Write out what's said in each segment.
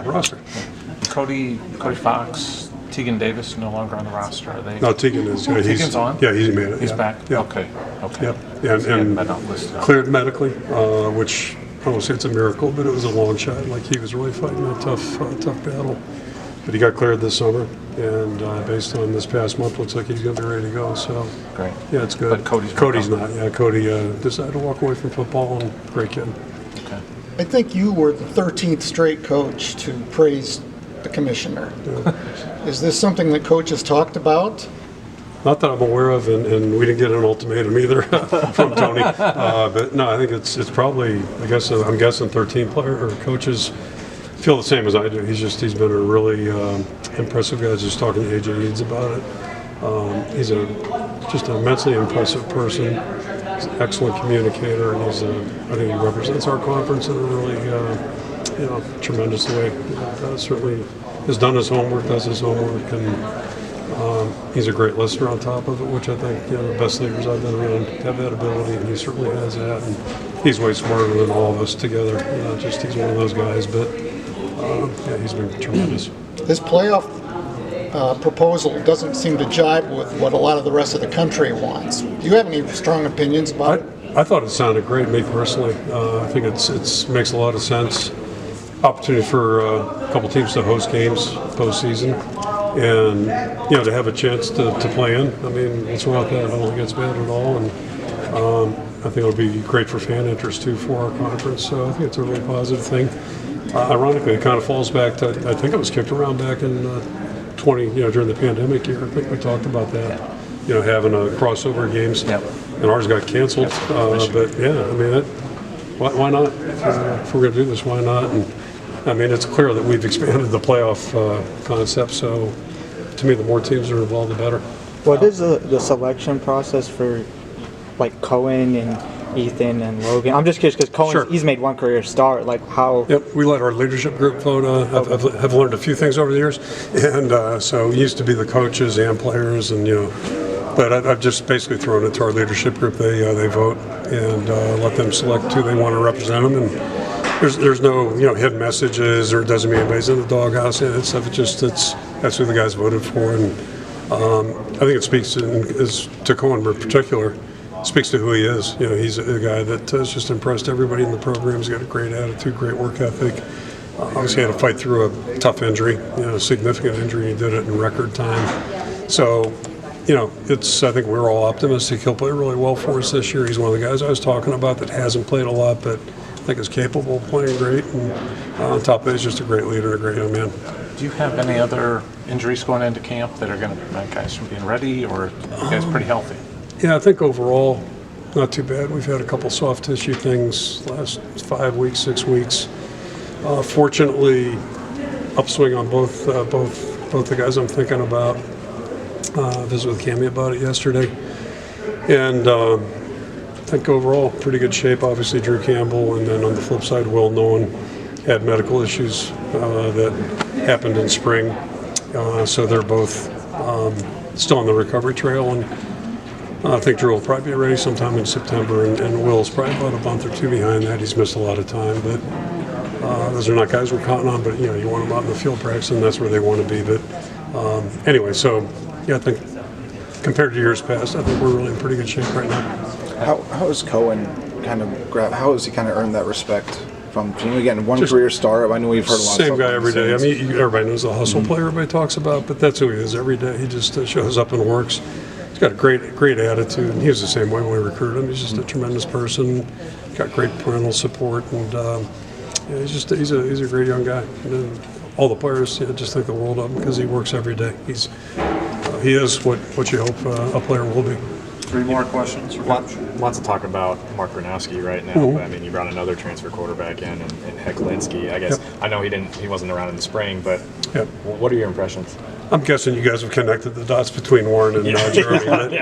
roster. Cody Fox, Tegan Davis no longer on the roster. Are they? No, Tegan is. Yeah, Tegan's on? Yeah, he's made it. He's yeah. back? Yeah. Okay. Yep. Yeah, and cleared medically, which I won't say it's a miracle, but it was a long shot. Like, he was really fighting a tough battle. But he got cleared this summer, and based on this past month, looks like he's going to be ready to go. So, great. Yeah, it's good. But Cody's not. Yeah, Cody decided to walk away from football, and great kid. Okay. I think you were the 13th straight coach to praise the commissioner. Yeah. Is this something that coaches talked about? Not that I'm aware of, and we didn't get an ultimatum either from Tony. But no, I think it's probably, I'm guessing 13 player or coaches feel the same as I do. He's been a really impressive guy. Just talking to AJ Eads about it. He's just an immensely impressive person. He's an excellent communicator, and I think he represents our conference in a really tremendous way. Certainly has done his homework, does his homework, and he's a great listener on top of it, which I think the best leaders I've been around have that ability, and he certainly has that. And he's way smarter than all of us together. He's one of those guys, but he's been tremendous. This playoff proposal doesn't seem to jibe with what a lot of the rest of the country wants. Do you have any strong opinions about it? I thought it sounded great, me personally. I think it makes a lot of sense. Opportunity for a couple teams to host games postseason, and to have a chance to play in. I mean, what's wrong with that? I don't think it's bad at all, and I think it'll be great for fan interest too for our conference. So I think it's a really positive thing. Ironically, it kind of falls back to, I think it was kicked around back in 20, during the pandemic year. I think we talked about that. Having a crossover games, and ours got canceled. But yeah, I mean, why not? If we're going to do this, why not? And I mean, it's clear that we've expanded the playoff concept. So, to me, the more teams are involved, the better. What is the selection process for, like, Cohen and Ethan and Logan? I'm just curious because Cohen, Sure. He's made one career start. Like, how? Yep, we let our leadership group vote. I've learned a few things over the years, and so it used to be the coaches and players, and but I've just basically thrown it to our leadership group. They vote and let them select who they want to represent them, and there's no hidden messages, or it doesn't mean anybody's in the doghouse and stuff. That's who the guys voted for, and I think it speaks to Cohen in particular. Speaks to who he is. He's a guy that has just impressed everybody in the program. He's got a great attitude, great work ethic. Obviously had to fight through a tough injury, significant injury. He did it in record time. So, I think we're all optimistic he'll play really well for us this year. He's one of the guys I was talking about that hasn't played a lot, but I think is capable of playing great. And on top of that, he's just a great leader, a great young man. Do you have any other injuries going into camp that are going to prevent guys from being ready, or are you guys pretty healthy? Yeah, I think overall, not too bad. We've had a couple soft tissue things last 5 weeks, 6 weeks. Fortunately, upswing on both the guys I'm thinking about. Visited with Cammy about it yesterday, and I think overall pretty good shape. Obviously, Drew Campbell, and then on the flip side, Will Nolan had medical issues that happened in spring, so they're both still on the recovery trail, and I think Drew will probably be ready sometime in September, and Will's probably about a month or two behind that. He's missed a lot of time, but those are not guys we're counting on. But you want them out in the field practice, and that's where they want to be. But anyway, so yeah, I think compared to years past, I think we're really in pretty good shape right now. How has Cohen how has he kind of earned that respect from getting one career start? I know we've heard a lot. Same guy every day. I mean, everybody knows the hustle player everybody talks about, but that's who he is every day. He just shows up and works. He's got a great attitude, and he was the same way when we recruited him. He's just a tremendous person, got great parental support, and he's a great young guy. And all the players just think the world of him because he works every day. He is what you hope a player will be. 3 more questions. Lots of talk about Mark Gronowski right now, but I mean, you brought another transfer quarterback in Hecklinski. I guess I know he wasn't around in the spring, but what are your impressions? I'm guessing you guys have connected the dots between Warren and Jeremy.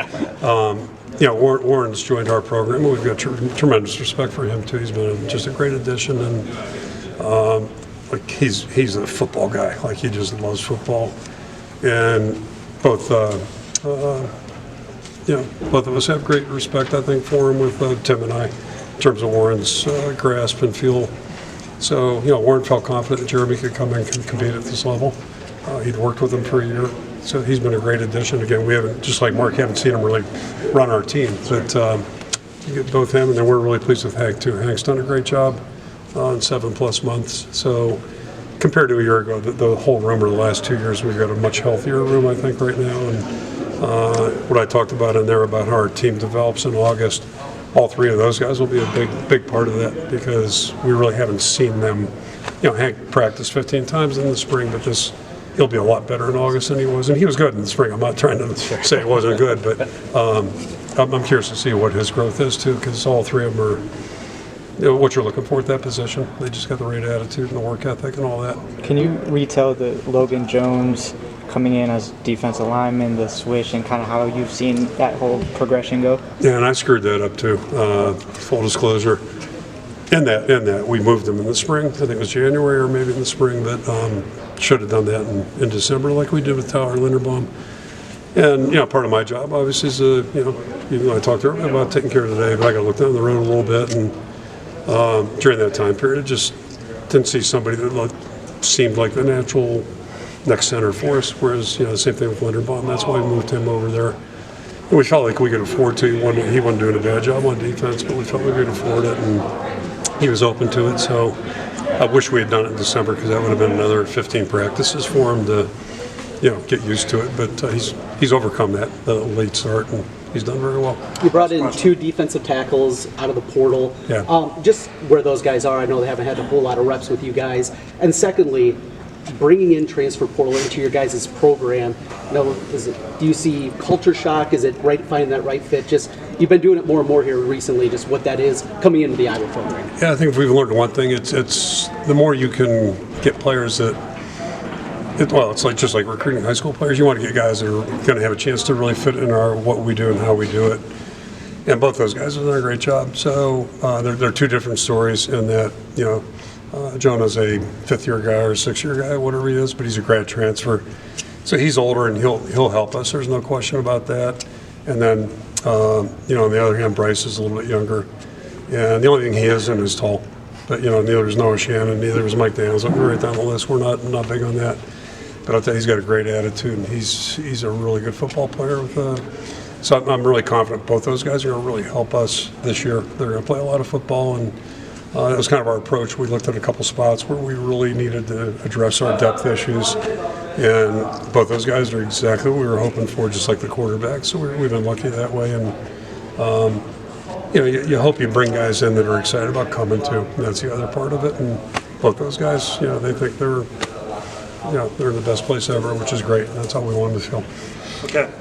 Warren's joined our program. We've got tremendous respect for him too. He's been just a great addition, and he's a football guy. Like, he just loves football, and both of us have great respect, I think, for him with Tim and I, in terms of Warren's grasp and feel So, Warren felt confident that Jeremy could come in and compete at this level. He'd worked with him for a year, so he's been a great addition. Again, we haven't, just like Mark, haven't seen him really run our team, but you get both him, and then we're really pleased with Hank too. Hank's done a great job in 7+ months. So compared to a year ago, the whole room, or the last 2 years, we've got a much healthier room, I think, right now. And what I talked about in there about how our team develops in August, all three of those guys will be a big part of that, because we really haven't seen them. Hank practiced 15 times in the spring, but he'll be a lot better in August than he was. And he was good in the spring. I'm not trying to say it wasn't good, but I'm curious to see what his growth is too, because all three of them are what you're looking for at that position. They just got the right attitude and the work ethic and all that. Can you retell the Logan Jones coming in as defensive lineman, the switch, and kind of how you've seen that whole progression go? Yeah, and I screwed that up too. Full disclosure. In that we moved him in the spring. I think it was January or maybe in the spring, but should have done that in December like we did with Tyler Linderbaum. And part of my job obviously is even though I talked earlier about taking care of the day, but I got to look down the road a little bit. And during that time period, I just didn't see somebody that seemed like the natural next center for us. Whereas the same thing with Linderbaum. That's why we moved him over there. And we felt like we could afford to. He wasn't doing a bad job on defense, but we felt we could afford it, and he was open to it. So I wish we had done it in December, because that would have been another 15 practices for him to get used to it. But he's overcome that late start, and he's done very well. You brought in 2 defensive tackles out of the portal. Yeah. Just where those guys are, I know they haven't had a whole lot of reps with you guys. And secondly, bringing in transfer portal into your guys' program, do you see culture shock? Is it finding that right fit? Just, you've been doing it more and more here recently, just what that is coming into the Iowa program. Yeah, I think if we've learned one thing, it's the more you can get players that, it's just like recruiting high school players. You want to get guys that are going to have a chance to really fit in what we do and how we do it. And both those guys have done a great job. So they're 2 different stories in that, Jonah's a 5th-year guy or a 6th-year guy, whatever he is, but he's a grad transfer. So he's older, and he'll help us. There's no question about that. And then, on the other hand, Bryce is a little bit younger. And the only thing he isn't is tall. But, neither is Noah Shannon, neither is Mike Daniels. We're right down the list. We're not big on that. But I'll tell you, he's got a great attitude, and he's a really good football player. So I'm really confident both those guys are going to really help us this year. They're going to play a lot of football, and that was kind of our approach. We looked at a couple spots where we really needed to address our depth issues, and both those guys are exactly what we were hoping for, just like the quarterback. So we've been lucky that way, and you hope you bring guys in that are excited about coming too. And that's the other part of it. And both those guys, they think they're in the best place ever, which is great. And that's how we want them to feel. Okay.